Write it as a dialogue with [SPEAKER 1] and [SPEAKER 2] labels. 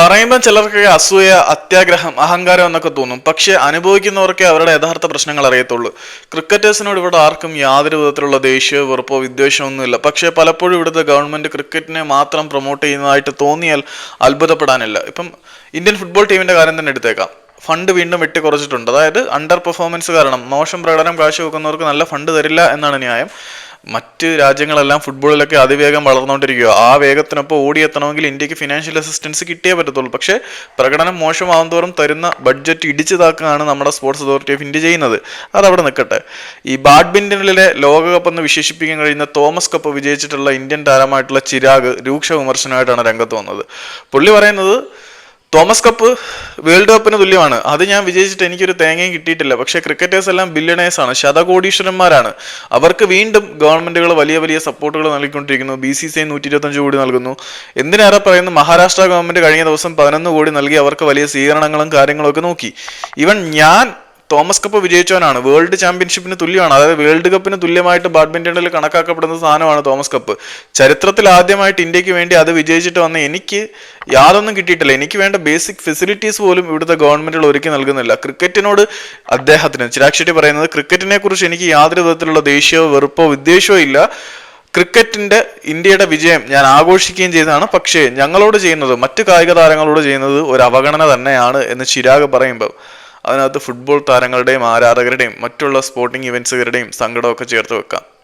[SPEAKER 1] പറയുമ്പോൾ ചിലർക്ക് അസൂയ, അത്യാഗ്രഹം, അഹങ്കാരം എന്നൊക്കെ തോന്നും. പക്ഷെ അനുഭവിക്കുന്നവർക്കേ അവരുടെ യഥാർത്ഥ പ്രശ്നങ്ങൾ അറിയത്തുള്ളൂ. ക്രിക്കറ്റേഴ്സിനോട് ഇവിടെ ആർക്കും യാതൊരു വിധത്തിലുള്ള ദേഷ്യമോ വെറുപ്പോ വിദ്വേഷമോ ഒന്നുമില്ല. പക്ഷെ പലപ്പോഴും ഇവിടുത്തെ ഗവൺമെന്റ് ക്രിക്കറ്റിനെ മാത്രം പ്രൊമോട്ട് ചെയ്യുന്നതായിട്ട് തോന്നിയാൽ അത്ഭുതപ്പെടാനില്ല. ഇപ്പം ഇന്ത്യൻ ഫുട്ബോൾ ടീമിന്റെ കാര്യം തന്നെ എടുത്തേക്കാം. ഫണ്ട് വീണ്ടും വെട്ടിക്കുറച്ചിട്ടുണ്ട്. അതായത് അണ്ടർ പെർഫോമൻസ് കാരണം മോശം പ്രകടനം കാഴ്ചവെക്കുന്നവർക്ക് നല്ല ഫണ്ട് തരില്ല എന്നാണ് ന്യായം. മറ്റ് രാജ്യങ്ങളെല്ലാം ഫുട്ബോളിലൊക്കെ അതിവേഗം വളർന്നുകൊണ്ടിരിക്കുക. ആ വേഗത്തിനൊപ്പം ഓടിയെത്തണമെങ്കിൽ ഇന്ത്യക്ക് ഫിനാൻഷ്യൽ അസിസ്റ്റൻസ് കിട്ടിയേ പറ്റത്തുള്ളൂ. പക്ഷേ പ്രകടനം മോശമാകും തോറും തരുന്ന ബഡ്ജറ്റ് ഇടിച്ചു താക്കുകയാണ് നമ്മുടെ സ്പോർട്സ് അതോറിറ്റി ഓഫ് ഇന്ത്യ ചെയ്യുന്നത്. അതവിടെ നിൽക്കട്ടെ. ഈ ബാഡ്മിൻ്റണിലെ ലോകകപ്പ് എന്ന് വിശേഷിപ്പിക്കാൻ കഴിയുന്ന തോമസ് കപ്പ് വിജയിച്ചിട്ടുള്ള ഇന്ത്യൻ താരമായിട്ടുള്ള ചിരാഗ് രൂക്ഷ വിമർശനമായിട്ടാണ് രംഗത്ത് വന്നത്. പുള്ളി പറയുന്നത് തോമസ് കപ്പ് വേൾഡ് കപ്പിന് തുല്യമാണ്. അത് ഞാൻ വിജയിച്ചിട്ട് എനിക്കൊരു തേങ്ങയും കിട്ടിയിട്ടില്ല. പക്ഷേ ക്രിക്കറ്റേഴ്സ് എല്ലാം ബില്യണേഴ്സ് ആണ്, ശതകോടീശ്വരന്മാരാണ്. അവർക്ക് വീണ്ടും ഗവൺമെന്റുകൾ വലിയ വലിയ സപ്പോർട്ടുകൾ നൽകിക്കൊണ്ടിരിക്കുന്നു. BCCI 125 കോടി നൽകുന്നു. എന്തിനേറെ പറയുന്നു, മഹാരാഷ്ട്ര ഗവൺമെന്റ് കഴിഞ്ഞ ദിവസം 11 കോടി നൽകി അവർക്ക് വലിയ സ്വീകരണങ്ങളും കാര്യങ്ങളും ഒക്കെ നോക്കി. ഈവൻ ഞാൻ തോമസ് കപ്പ് വിജയിച്ചവനാണ്. വേൾഡ് ചാമ്പ്യൻഷിപ്പിന് തുല്യമാണ്. അതായത് വേൾഡ് കപ്പിന് തുല്യമായിട്ട് ബാഡ്മിന്റണിൽ കണക്കാക്കപ്പെടുന്ന സാധനമാണ് തോമസ് കപ്പ്. ചരിത്രത്തിൽ ആദ്യമായിട്ട് ഇന്ത്യക്ക് വേണ്ടി അത് വിജയിച്ചിട്ട് വന്ന എനിക്ക് യാതൊന്നും കിട്ടിയിട്ടില്ല. എനിക്ക് വേണ്ട ബേസിക് ഫെസിലിറ്റീസ് പോലും ഇവിടുത്തെ ഗവൺമെന്റുകൾ ഒരുക്കി നൽകുന്നില്ല. ക്രിക്കറ്റിനോട് അദ്ദേഹത്തിന് ചിരാഗ് ഷെട്ടി പറയുന്നത്, ക്രിക്കറ്റിനെ കുറിച്ച് എനിക്ക് യാതൊരു വിധത്തിലുള്ള ദേഷ്യമോ വെറുപ്പോ വിദ്വേഷമോ ഇല്ല. ക്രിക്കറ്റിന്റെ ഇന്ത്യയുടെ വിജയം ഞാൻ ആഘോഷിക്കുകയും ചെയ്തതാണ്. പക്ഷേ ഞങ്ങളോട് ചെയ്യുന്നത്, മറ്റു കായിക താരങ്ങളോട് ചെയ്യുന്നത് ഒരു അവഗണന തന്നെയാണ് എന്ന് ചിരാഗ് പറയുമ്പോൾ അതിനകത്ത് ഫുട്ബോൾ താരങ്ങളുടെയും ആരാധകരുടെയും മറ്റുള്ള സ്പോർട്ടിംഗ് ഇവന്റ്സുകാരുടെയും സങ്കടമൊക്കെ ചേർത്ത് വെക്കാം.